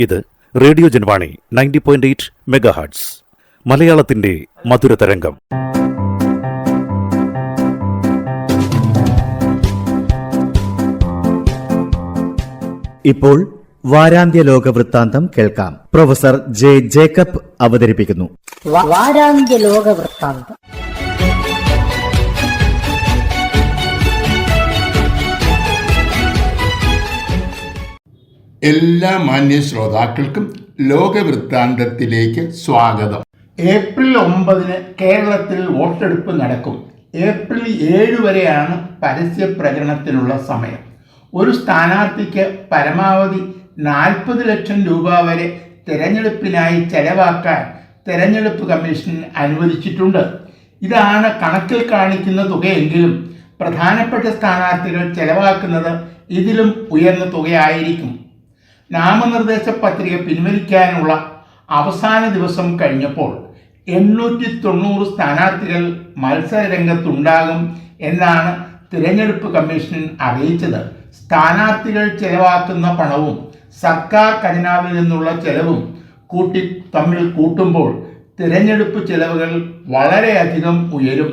ഇത് radio Janvani 90.8 megahertz മലയാളത്തിന്റെ മധുരതരംഗം. ഇപ്പോൾ വാരാന്ത്യ ലോക വൃത്താന്തം കേൾക്കാം. പ്രൊഫസർ ജെ ജേക്കബ് അവതരിപ്പിക്കുന്നു. വാരാന്ത്യ ലോക വൃത്താന്തം. എല്ലാ മാന്യ ശ്രോതാക്കൾക്കും ലോകവൃത്താന്തത്തിലേക്ക് സ്വാഗതം. ഏപ്രിൽ 9 കേരളത്തിൽ വോട്ടെടുപ്പ് നടക്കും. ഏപ്രിൽ 7 വരെയാണ് പരസ്യ പ്രചരണത്തിനുള്ള സമയം. ഒരു സ്ഥാനാർത്ഥിക്ക് പരമാവധി 40 ലക്ഷം രൂപ വരെ തിരഞ്ഞെടുപ്പിനായി ചെലവാക്കാൻ തിരഞ്ഞെടുപ്പ് കമ്മീഷൻ അനുവദിച്ചിട്ടുണ്ട്. ഇതാണ് കണക്കിൽ കാണിക്കുന്ന തുകയെങ്കിലും പ്രധാനപ്പെട്ട സ്ഥാനാർത്ഥികൾ ചെലവാക്കുന്നത് ഇതിലും ഉയർന്ന തുകയായിരിക്കും. നാമനിർദ്ദേശ പത്രിക പിൻവലിക്കാനുള്ള അവസാന ദിവസം കഴിഞ്ഞപ്പോൾ 890 സ്ഥാനാർത്ഥികൾ മത്സരരംഗത്തുണ്ടാകും എന്നാണ് തിരഞ്ഞെടുപ്പ് കമ്മീഷൻ അറിയിച്ചത്. സ്ഥാനാർത്ഥികൾ ചെലവാക്കുന്ന പണവും സർക്കാർ ഖജനാവിൽ നിന്നുള്ള ചെലവും തമ്മിൽ കൂട്ടുമ്പോൾ തിരഞ്ഞെടുപ്പ് ചെലവുകൾ വളരെയധികം ഉയരും.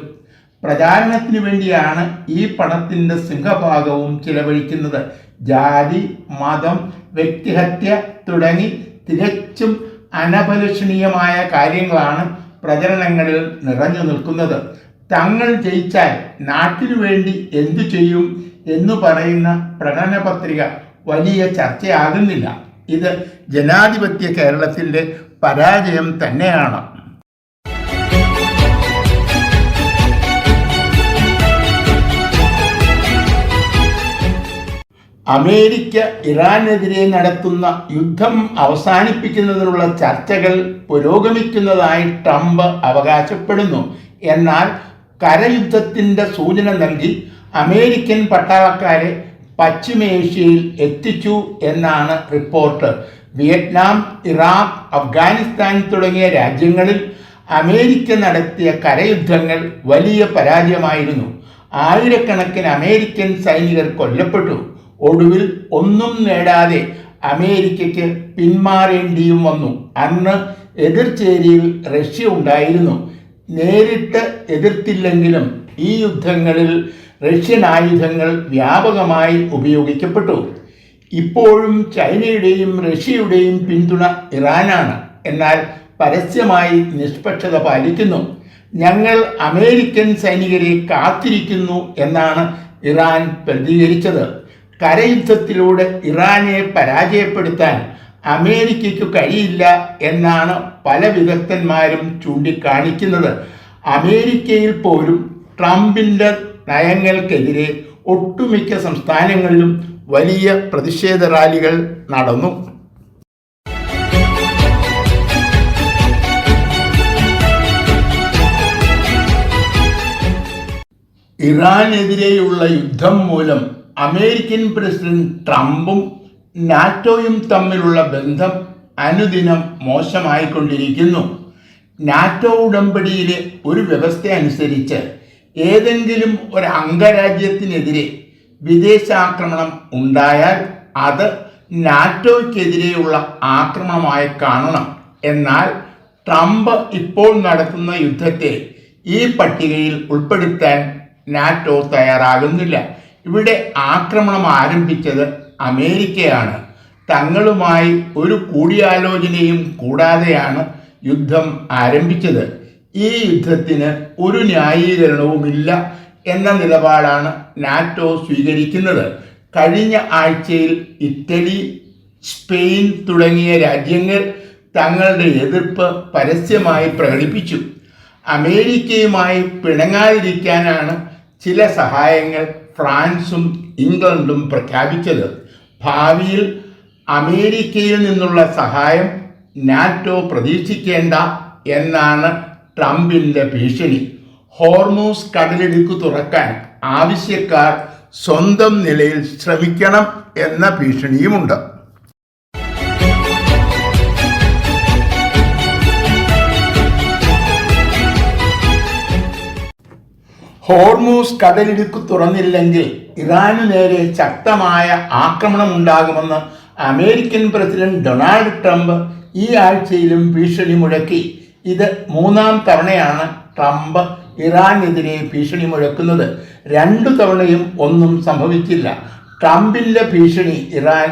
പ്രചാരണത്തിന് വേണ്ടിയാണ് ഈ പണത്തിൻ്റെ സിംഹഭാഗവും ചിലവഴിക്കുന്നത്. ജാതി, മതം, വ്യക്തിഹത്യ തുടങ്ങി തികച്ചും അനഭിലഷണീയമായ കാര്യങ്ങളാണ് പ്രചരണങ്ങളിൽ നിറഞ്ഞു നിൽക്കുന്നത്. തങ്ങൾ ജയിച്ചാൽ നാട്ടിനു വേണ്ടി എന്തു ചെയ്യും എന്ന് പറയുന്ന പ്രകടന പത്രിക വലിയ ചർച്ചയാകുന്നില്ല. ഇത് ജനാധിപത്യ കേരളത്തിൻ്റെ പരാജയം തന്നെയാണ്. അമേരിക്ക ഇറാനെതിരെ നടത്തുന്ന യുദ്ധം അവസാനിപ്പിക്കുന്നതിനുള്ള ചർച്ചകൾ പുരോഗമിക്കുന്നതായി ട്രംപ് അവകാശപ്പെടുന്നു. എന്നാൽ കരയുദ്ധത്തിൻ്റെ സൂചന നൽകി അമേരിക്കൻ പട്ടാളക്കാരെ പശ്ചിമേഷ്യയിൽ എത്തിച്ചു എന്നാണ് റിപ്പോർട്ട്. വിയറ്റ്നാം, ഇറാഖ്, അഫ്ഗാനിസ്ഥാൻ തുടങ്ങിയ രാജ്യങ്ങളിൽ അമേരിക്ക നടത്തിയ കരയുദ്ധങ്ങൾ വലിയ പരാജയമായിരുന്നു. ആയിരക്കണക്കിന് അമേരിക്കൻ സൈനികർ കൊല്ലപ്പെട്ടു. ഒടുവിൽ ഒന്നും നേടാതെ അമേരിക്കയ്ക്ക് പിന്മാറേണ്ടിയും വന്നു. അന്ന് എതിർചേരിയിൽ റഷ്യ ഉണ്ടായിരുന്നു. നേരിട്ട് എതിർത്തില്ലെങ്കിലും ഈ യുദ്ധങ്ങളിൽ റഷ്യൻ ആയുധങ്ങൾ വ്യാപകമായി ഉപയോഗിക്കപ്പെട്ടു. ഇപ്പോഴും ചൈനയുടെയും റഷ്യയുടെയും പിന്തുണ ഇറാനാണ്. എന്നാൽ പരസ്യമായി നിഷ്പക്ഷത പാലിക്കുന്നു. ഞങ്ങൾ അമേരിക്കൻ സൈനികരെ കാത്തിരിക്കുന്നു എന്നാണ് ഇറാൻ പ്രതികരിച്ചത്. കരയുദ്ധത്തിലൂടെ ഇറാനെ പരാജയപ്പെടുത്താൻ അമേരിക്കയ്ക്ക് കഴിയില്ല എന്നാണ് പല വിദഗ്ധന്മാരും ചൂണ്ടിക്കാണിക്കുന്നത്. അമേരിക്കയിൽ പോലും ട്രംപിൻ്റെ നയങ്ങൾക്കെതിരെ ഒട്ടുമിക്ക സംസ്ഥാനങ്ങളിലും വലിയ പ്രതിഷേധ റാലികൾ നടന്നു. ഇറാനെതിരെയുള്ള യുദ്ധം മൂലം അമേരിക്കൻ പ്രസിഡന്റ് ട്രംപും നാറ്റോയും തമ്മിലുള്ള ബന്ധം അനുദിനം മോശമായിക്കൊണ്ടിരിക്കുന്നു. നാറ്റോ ഉടമ്പടിയിലെ ഒരു വ്യവസ്ഥ അനുസരിച്ച് ഏതെങ്കിലും ഒരു അംഗരാജ്യത്തിനെതിരെ വിദേശാക്രമണം ഉണ്ടായാൽ അത് നാറ്റോയ്ക്കെതിരെയുള്ള ആക്രമണമായി കാണണം. എന്നാൽ ട്രംപ് ഇപ്പോൾ നടത്തുന്ന യുദ്ധത്തെ ഈ പട്ടികയിൽ ഉൾപ്പെടുത്താൻ നാറ്റോ തയ്യാറാകുന്നില്ല. ഇവിടെ ആക്രമണം ആരംഭിച്ചത് അമേരിക്കയാണ്. തങ്ങളുമായി ഒരു കൂടിയാലോചനയും കൂടാതെയാണ് യുദ്ധം ആരംഭിച്ചത്. ഈ യുദ്ധത്തിന് ഒരു ന്യായീകരണവുമില്ല എന്ന നിലപാടാണ് നാറ്റോ സ്വീകരിക്കുന്നത്. കഴിഞ്ഞ ആഴ്ചയിൽ ഇറ്റലി, സ്പെയിൻ തുടങ്ങിയ രാജ്യങ്ങൾ തങ്ങളുടെ എതിർപ്പ് പരസ്യമായി പ്രകടിപ്പിച്ചു. അമേരിക്കയുമായി പിണങ്ങാതിരിക്കാനാണ് ചില സഹായങ്ങൾ ഫ്രാൻസും ഇംഗ്ലണ്ടും പ്രഖ്യാപിച്ചത്. ഭാവിയിൽ അമേരിക്കയിൽ നിന്നുള്ള സഹായം നാറ്റോ പ്രതീക്ഷിക്കേണ്ട എന്നാണ് ട്രംപിൻ്റെ ഭീഷണി. ഹോർമൂസ് കടലിടുക്ക് തുറക്കാൻ ആവശ്യക്കാർ സ്വന്തം നിലയിൽ ശ്രമിക്കണം എന്ന ഭീഷണിയുമുണ്ട്. ഹോർമൂസ് കടലിടുക്ക് തുറന്നില്ലെങ്കിൽ ഇറാനു നേരെ ശക്തമായ ആക്രമണം ഉണ്ടാകുമെന്ന് അമേരിക്കൻ പ്രസിഡന്റ് ഡൊണാൾഡ് ട്രംപ് ഈ ആഴ്ചയിലും ഭീഷണി മുഴക്കി. ഇത് 3-ാം തവണയാണ് ട്രംപ് ഇറാനെതിരെ ഭീഷണി മുഴക്കുന്നത്. 2 തവണയും ഒന്നും സംഭവിച്ചില്ല. ട്രംപിൻ്റെ ഭീഷണി ഇറാൻ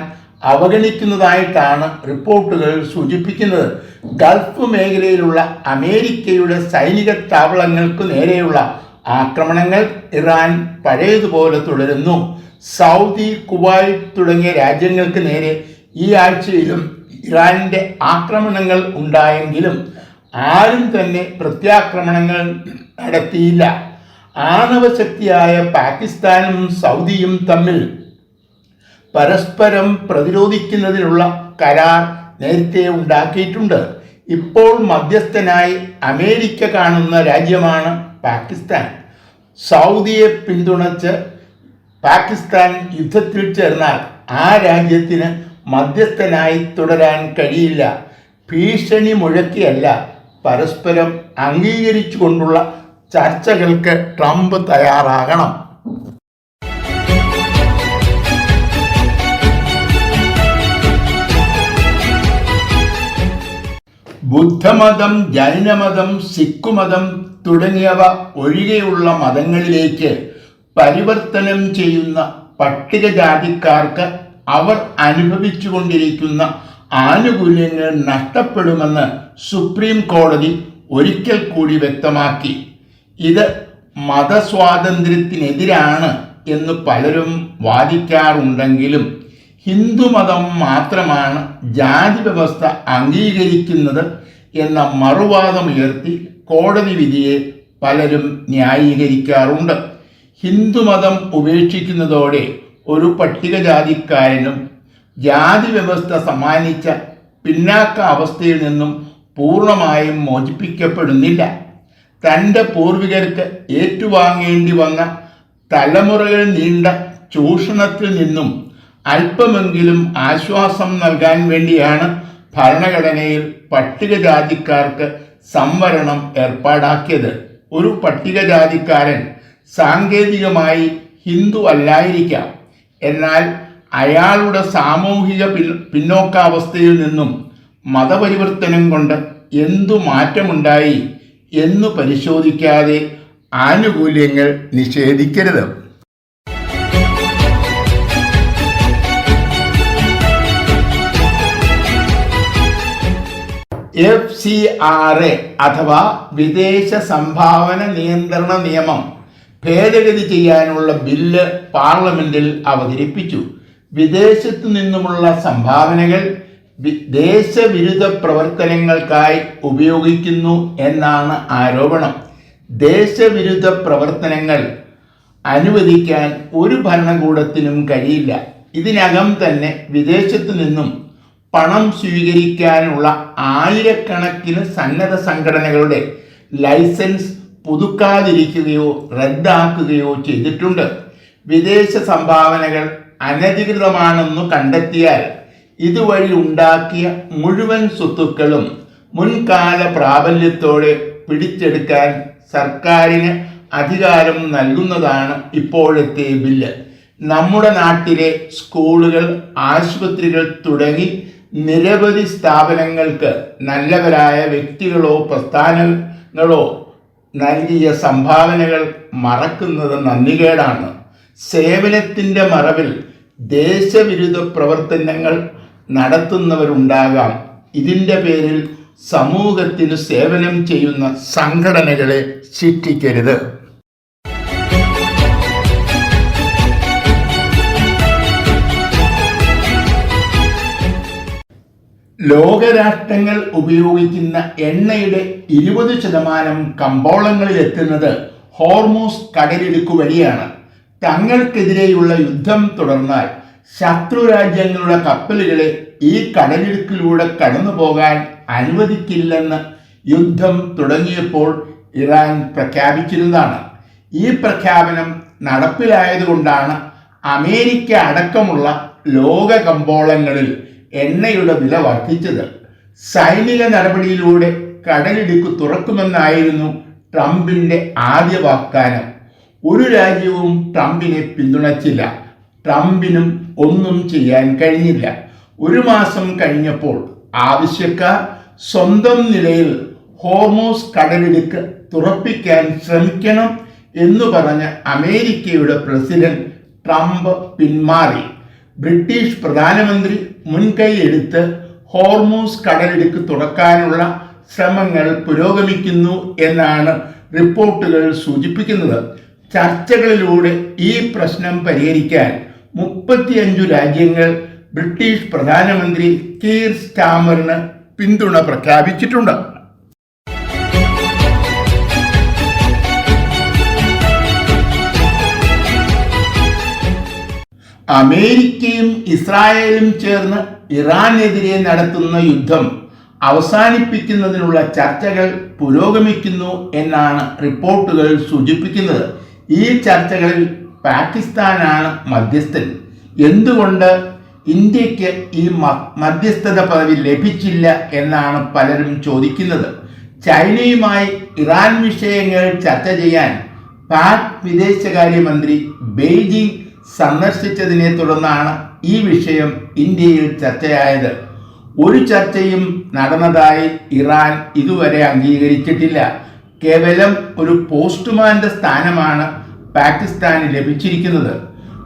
അവഗണിക്കുന്നതായിട്ടാണ് റിപ്പോർട്ടുകൾ സൂചിപ്പിക്കുന്നത്. ഗൾഫ് മേഖലയിലുള്ള അമേരിക്കയുടെ സൈനിക താവളങ്ങൾക്ക് നേരെയുള്ള ആക്രമണങ്ങൾ ഇറാൻ പഴയതുപോലെ തുടരുന്നു. സൗദി, കുവൈറ്റ് തുടങ്ങിയ രാജ്യങ്ങൾക്ക് നേരെ ഈ ആഴ്ചയിലും ഇറാനിൻ്റെ ആക്രമണങ്ങൾ ഉണ്ടായെങ്കിലും ആരും തന്നെ പ്രത്യാക്രമണങ്ങൾ നടത്തിയില്ല. ആണവശക്തിയായ പാകിസ്ഥാനും സൗദിയും തമ്മിൽ പരസ്പരം പ്രതിരോധിക്കുന്നതിനുള്ള കരാർ നേരത്തെ ഉണ്ടാക്കിയിട്ടുണ്ട്. ഇപ്പോൾ മധ്യസ്ഥനായി അമേരിക്ക കാണുന്ന രാജ്യമാണ് പാകിസ്ഥാൻ. സൗദിയെ പിന്തുണച്ച് പാകിസ്ഥാൻ യുദ്ധത്തിൽ ചേർന്നാൽ ആ രാജ്യത്തിന് മധ്യസ്ഥനായി തുടരാൻ കഴിയില്ല. ഭീഷണി മുഴക്കിയല്ല, പരസ്പരം അംഗീകരിച്ചുകൊണ്ടുള്ള ചർച്ചകൾക്ക് ട്രംപ് തയ്യാറാകണം. ബുദ്ധമതം, ജൈനമതം, സിഖ് മതം തുടങ്ങിയവ ഒഴികെയുള്ള മതങ്ങളിലേക്ക് പരിവർത്തനം ചെയ്യുന്ന പട്ടികജാതിക്കാർക്ക് അവർ അനുഭവിച്ചുകൊണ്ടിരിക്കുന്ന ആനുകൂല്യങ്ങൾ നഷ്ടപ്പെടുമെന്ന് സുപ്രീം കോടതി ഒരിക്കൽ കൂടി വ്യക്തമാക്കി. ഇത് മതസ്വാതന്ത്ര്യത്തിനെതിരാണ് എന്ന് പലരും വാദിക്കാറുണ്ടെങ്കിലും ഹിന്ദുമതം മാത്രമാണ് ജാതി വ്യവസ്ഥ അംഗീകരിക്കുന്നത് എന്ന മറുവാദമുയർത്തി കോടതി വിധിയെ പലരും ന്യായീകരിക്കാറുണ്ട്. ഹിന്ദുമതം ഉപേക്ഷിക്കുന്നതോടെ ഒരു പട്ടികജാതിക്കാരനും ജാതി വ്യവസ്ഥ സമ്മാനിച്ച പിന്നാക്ക അവസ്ഥയിൽ നിന്നും പൂർണ്ണമായും മോചിപ്പിക്കപ്പെടുന്നില്ല. തൻ്റെ പൂർവികർക്ക് ഏറ്റുവാങ്ങേണ്ടി വന്ന തലമുറകൾ നീണ്ട ചൂഷണത്തിൽ നിന്നും അല്പമെങ്കിലും ആശ്വാസം നൽകാൻ വേണ്ടിയാണ് ഭരണഘടനയിൽ പട്ടികജാതിക്കാർക്ക് സംവരണം ഏർപ്പാടാക്കിയത്. ഒരു പട്ടികജാതിക്കാരൻ സാങ്കേതികമായി ഹിന്ദു അല്ലായിരിക്കാം, എന്നാൽ അയാളുടെ സാമൂഹിക പിന്നോക്കാവസ്ഥയിൽ നിന്നും മതപരിവർത്തനം കൊണ്ട് എന്തു മാറ്റമുണ്ടായി എന്നു പരിശോധിക്കാതെ ആനുകൂല്യങ്ങൾ നിഷേധിക്കരുത്. FCRA അഥവാ വിദേശ സംഭാവന നിയന്ത്രണ നിയമം ഭേദഗതി ചെയ്യാനുള്ള ബില്ല് പാർലമെന്റിൽ അവതരിപ്പിച്ചു. വിദേശത്തു നിന്നുമുള്ള സംഭാവനകൾ ദേശവിരുദ്ധ പ്രവർത്തനങ്ങൾക്കായി ഉപയോഗിക്കുന്നു എന്നാണ് ആരോപണം. ദേശവിരുദ്ധ പ്രവർത്തനങ്ങൾ അനുവദിക്കാൻ ഒരു ഭരണകൂടത്തിനും കഴിയില്ല. ഇതിനകം തന്നെ വിദേശത്തു നിന്നും പണം സ്വീകരിക്കാനുള്ള ആയിരക്കണക്കിന് സന്നദ്ധ സംഘടനകളുടെ ലൈസൻസ് പുതുക്കാതിരിക്കുകയോ റദ്ദാക്കുകയോ ചെയ്തിട്ടുണ്ട്. വിദേശ സംഭാവനകൾ അനധികൃതമാണെന്നു കണ്ടെത്തിയാൽ ഇതുവഴി ഉണ്ടാക്കിയ മുഴുവൻ സ്വത്തുക്കളും മുൻകാല പ്രാബല്യത്തോടെ പിടിച്ചെടുക്കാൻ സർക്കാരിന് അധികാരം നൽകുന്നതാണ് ഇപ്പോഴത്തെ ബില്ല്. നമ്മുടെ നാട്ടിലെ സ്കൂളുകൾ, ആശുപത്രികൾ തുടങ്ങി നിരവധി സ്ഥാപനങ്ങൾക്ക് നല്ലവരായ വ്യക്തികളോ പ്രസ്ഥാനങ്ങളോ നൽകിയ സംഭാവനകൾ മറക്കുന്നത് നന്ദികേടാണ്. സേവനത്തിൻ്റെ മറവിൽ ദേശവിരുദ്ധ പ്രവർത്തനങ്ങൾ നടത്തുന്നവരുണ്ടാകാം. ഇതിൻ്റെ പേരിൽ സമൂഹത്തിന് സേവനം ചെയ്യുന്ന സംഘടനകളെ ശിക്ഷിക്കരുത്. ലോകരാഷ്ട്രങ്ങൾ ഉപയോഗിക്കുന്ന എണ്ണയുടെ 20% കമ്പോളങ്ങളിൽ എത്തുന്നത് ഹോർമൂസ് കടലിടുക്ക് വഴിയാണ്. തങ്ങൾക്കെതിരെയുള്ള യുദ്ധം തുടർന്നാൽ ശത്രു രാജ്യങ്ങളുടെ കപ്പലുകളെ ഈ കടലിടുക്കിലൂടെ കടന്നു പോകാൻ അനുവദിക്കില്ലെന്ന് യുദ്ധം തുടങ്ങിയപ്പോൾ ഇറാൻ പ്രഖ്യാപിച്ചിരുന്നതാണ്. ഈ പ്രഖ്യാപനം നടപ്പിലായതുകൊണ്ടാണ് അമേരിക്ക അടക്കമുള്ള ലോക കമ്പോളങ്ങളിൽ എണ്ണയുടെ വില വർദ്ധിച്ചത്. സൈനിക നടപടിയിലൂടെ കടലിടുക്ക് തുറക്കുമെന്നായിരുന്നു ട്രംപിൻ്റെ ആദ്യ വാഗ്ദാനം. ഒരു രാജ്യവും ട്രംപിനെ പിന്തുണച്ചില്ല. ട്രംപിനും ഒന്നും ചെയ്യാൻ കഴിഞ്ഞില്ല. ഒരു മാസം കഴിഞ്ഞപ്പോൾ ആവശ്യക്കാർ സ്വന്തം നിലയിൽ ഹോർമൂസ് കടലിടുക്ക് തുറപ്പിക്കാൻ ശ്രമിക്കണം എന്നു പറഞ്ഞ അമേരിക്കയുടെ പ്രസിഡന്റ് ട്രംപ് പിന്മാറി. ബ്രിട്ടീഷ് പ്രധാനമന്ത്രി മുൻകൈയെടുത്ത് ഹോർമൂസ് കടലിടുക്ക് തുറക്കാനുള്ള ശ്രമങ്ങൾ പുരോഗമിക്കുന്നു എന്നാണ് റിപ്പോർട്ടുകൾ സൂചിപ്പിക്കുന്നത്. ചർച്ചകളിലൂടെ ഈ പ്രശ്നം പരിഹരിക്കാൻ 35 രാജ്യങ്ങൾ ബ്രിട്ടീഷ് പ്രധാനമന്ത്രി കീർ സ്റ്റാമറിന് പിന്തുണ പ്രഖ്യാപിച്ചിട്ടുണ്ട്. അമേരിക്കയും ഇസ്രായേലും ചേർന്ന് ഇറാനെതിരെ നടത്തുന്ന യുദ്ധം അവസാനിപ്പിക്കുന്നതിനുള്ള ചർച്ചകൾ പുരോഗമിക്കുന്നു എന്നാണ് റിപ്പോർട്ടുകൾ സൂചിപ്പിക്കുന്നത്. ഈ ചർച്ചകളിൽ പാകിസ്ഥാനാണ് മധ്യസ്ഥൻ. എന്തുകൊണ്ട് ഇന്ത്യക്ക് ഈ മധ്യസ്ഥത പദവി ലഭിച്ചില്ല എന്നാണ് പലരും ചോദിക്കുന്നത്. ചൈനയുമായി ഇറാൻ വിഷയങ്ങൾ ചർച്ച ചെയ്യാൻ പാക് വിദേശകാര്യമന്ത്രി ബെയ്ജിംഗ് സന്ദർശിച്ചതിനെ തുടർന്നാണ് ഈ വിഷയം ഇന്ത്യയിൽ ചർച്ചയായത്. ഒരു ചർച്ചയും നടന്നതായി ഇറാൻ ഇതുവരെ അംഗീകരിച്ചിട്ടില്ല. കേവലം ഒരു പോസ്റ്റ്മാന്റെ സ്ഥാനമാണ് പാകിസ്ഥാന് ലഭിച്ചിരിക്കുന്നത്.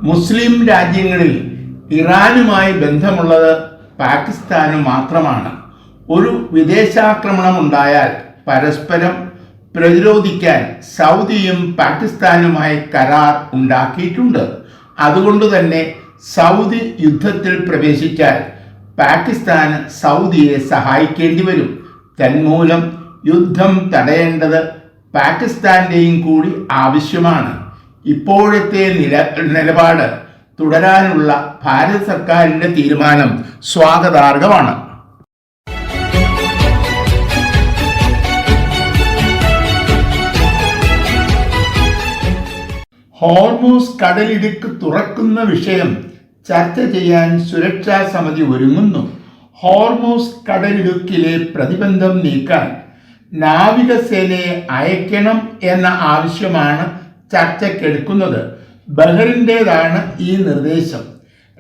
മുസ്ലിം രാജ്യങ്ങളിൽ ഇറാനുമായി ബന്ധമുള്ളത് പാകിസ്ഥാന് മാത്രമാണ്. ഒരു വിദേശാക്രമണം ഉണ്ടായാൽ പരസ്പരം പ്രതിരോധിക്കാൻ സൗദിയും പാകിസ്ഥാനുമായി കരാർ ഉണ്ടാക്കിയിട്ടുണ്ട്. അതുകൊണ്ട് തന്നെ സൗദി യുദ്ധത്തിൽ പ്രവേശിച്ചാൽ പാകിസ്ഥാന് സൗദിയെ സഹായിക്കേണ്ടി വരും. തന്മൂലം യുദ്ധം തടയേണ്ടത് പാകിസ്ഥാന്റെയും കൂടി ആവശ്യമാണ്. ഇപ്പോഴത്തെ നിലപാട് തുടരാനുള്ള ഭാരത സർക്കാരിന്റെ തീരുമാനം സ്വാഗതാർഹമാണ്. ഹോർമൂസ് കടലിടുക്ക് തുറക്കുന്ന വിഷയം ചർച്ച ചെയ്യാൻ സുരക്ഷാ സമിതി ഒരുങ്ങുന്നു. ഹോർമൂസ് കടലിടുക്കിലെ പ്രതിബന്ധം നീക്കാൻ നാവികസേനയെ അയക്കണം എന്ന ആവശ്യമാണ് ചർച്ചയ്ക്കെടുക്കുന്നത്. ബഹ്റിൻ്റേതാണ് ഈ നിർദ്ദേശം.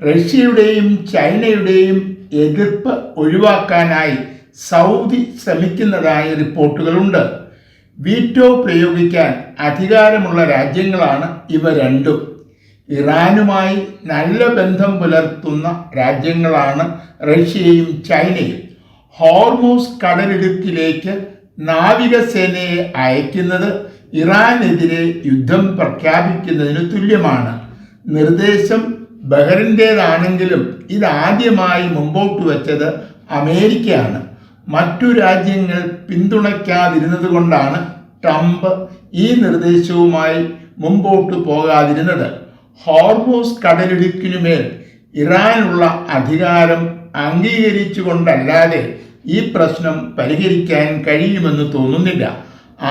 റഷ്യയുടെയും ചൈനയുടെയും എതിർപ്പ് ഒഴിവാക്കാനായി സൗദി ശ്രമിക്കുന്നതായി റിപ്പോർട്ടുകളുണ്ട്. വീറ്റോ പ്രയോഗിക്കാൻ അധികാരമുള്ള രാജ്യങ്ങളാണ് ഇവ രണ്ടും. ഇറാനുമായി നല്ല ബന്ധം പുലർത്തുന്ന രാജ്യങ്ങളാണ് റഷ്യയും ചൈനയും. ഹോർമൂസ് കടലിടുക്കിലേക്ക് നാവികസേനയെ അയക്കുന്നത് ഇറാനെതിരെ യുദ്ധം പ്രഖ്യാപിക്കുന്നതിന് തുല്യമാണ്. നിർദ്ദേശം ബഹ്റിൻ്റേതാണെങ്കിലും ഇതാദ്യമായി മുമ്പോട്ട് വച്ചത് അമേരിക്കയാണ്. മറ്റു രാജ്യങ്ങൾ പിന്തുണയ്ക്കാതിരുന്നത് കൊണ്ടാണ് ട്രംപ് ഈ നിർദ്ദേശവുമായി മുമ്പോട്ട് പോകാതിരുന്നത്. ഹോർമൂസ് കടലിടുക്കിനുമേൽ ഇറാനുള്ള അധികാരം അംഗീകരിച്ചുകൊണ്ടല്ലാതെ ഈ പ്രശ്നം പരിഹരിക്കാൻ കഴിയുമെന്ന് തോന്നുന്നില്ല.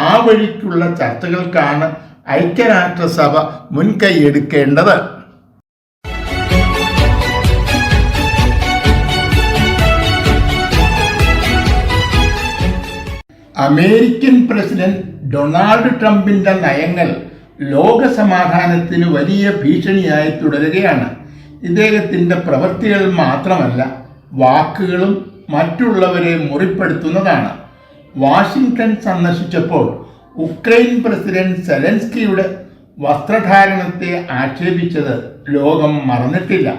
ആ വഴിക്കുള്ള ചർച്ചകൾക്കാണ് ഐക്യരാഷ്ട്രസഭ മുൻകൈയെടുക്കേണ്ടത്. അമേരിക്കൻ പ്രസിഡന്റ് ഡൊണാൾഡ് ട്രംപിന്റെ നയങ്ങൾ ലോക സമാധാനത്തിന് വലിയ ഭീഷണിയായി തുടരുകയാണ്. ഇദ്ദേഹത്തിൻ്റെ പ്രവൃത്തികൾ മാത്രമല്ല, വാക്കുകളും മറ്റുള്ളവരെ മുറിപ്പെടുത്തുന്നതാണ്. വാഷിംഗ്ടൺ സന്ദർശിച്ചപ്പോൾ ഉക്രൈൻ പ്രസിഡന്റ് സെലൻസ്കിയുടെ വസ്ത്രധാരണത്തെ ആക്ഷേപിച്ചത് ലോകം മറന്നിട്ടില്ല.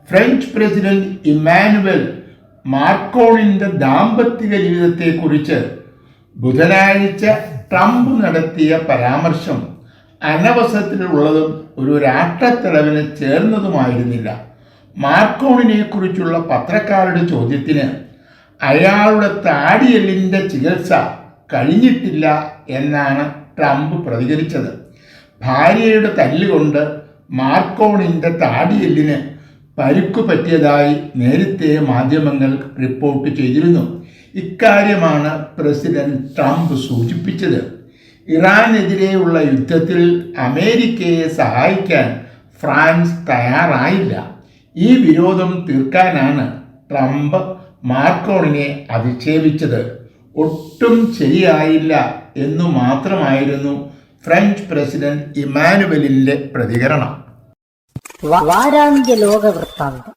ഫ്രഞ്ച് പ്രസിഡന്റ് ഇമ്മാനുവൽ മാക്രോണിന്റെ ദാമ്പത്തിക ജീവിതത്തെക്കുറിച്ച് ബുധനാഴ്ച ട്രംപ് നടത്തിയ പരാമർശം അനവസരത്തിലുള്ളതും ഒരു രാഷ്ട്രത്തലവന് ചേർന്നതുമായിരുന്നില്ല. മാക്രോണിനെ കുറിച്ചുള്ള പത്രക്കാരുടെ ചോദ്യത്തിന് അയാളുടെ താടിയെല്ലിൻ്റെ ചികിത്സ കഴിഞ്ഞിട്ടില്ല എന്നാണ് ട്രംപ് പ്രതികരിച്ചത്. ഭാര്യയുടെ തല്ലുകൊണ്ട് മാക്രോണിൻ്റെ താടിയെല്ലിന് പരിക്കു പറ്റിയതായി നേരത്തെ മാധ്യമങ്ങൾ റിപ്പോർട്ട് ചെയ്തിരുന്നു. ഇക്കാര്യമാണ് പ്രസിഡന്റ് ട്രംപ് സൂചിപ്പിച്ചത്. ഇറാനെതിരെയുള്ള യുദ്ധത്തിൽ അമേരിക്കയെ സഹായിക്കാൻ ഫ്രാൻസ് തയ്യാറായില്ല. ഈ വിരോധം തീർക്കാനാണ് ട്രംപ് മാക്രോണിനെ അധിക്ഷേപിച്ചത്. ഒട്ടും ശരിയായില്ല എന്നു മാത്രമായിരുന്നു ഫ്രഞ്ച് പ്രസിഡന്റ് ഇമ്മാനുവലിന്റെ പ്രതികരണം. വാരാന്ത്യ ലോക വൃത്താന്തം.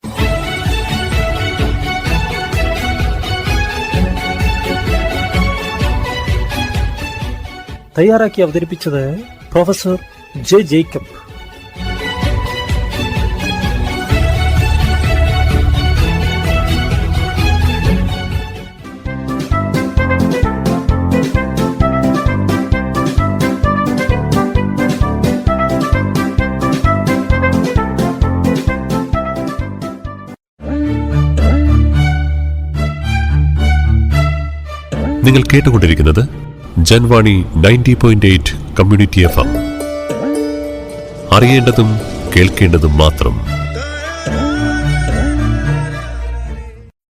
തയ്യാറാക്കി അവതരിപ്പിച്ചത് പ്രൊഫസർ ജെ ജേക്കബ്. നിങ്ങൾ കേട്ടുകൊണ്ടിരിക്കുന്നത് ജൻവാണി 90.8 കമ്മ്യൂണിറ്റി FM. അറിയേണ്ടതും കേൾക്കേണ്ടതും മാത്രം.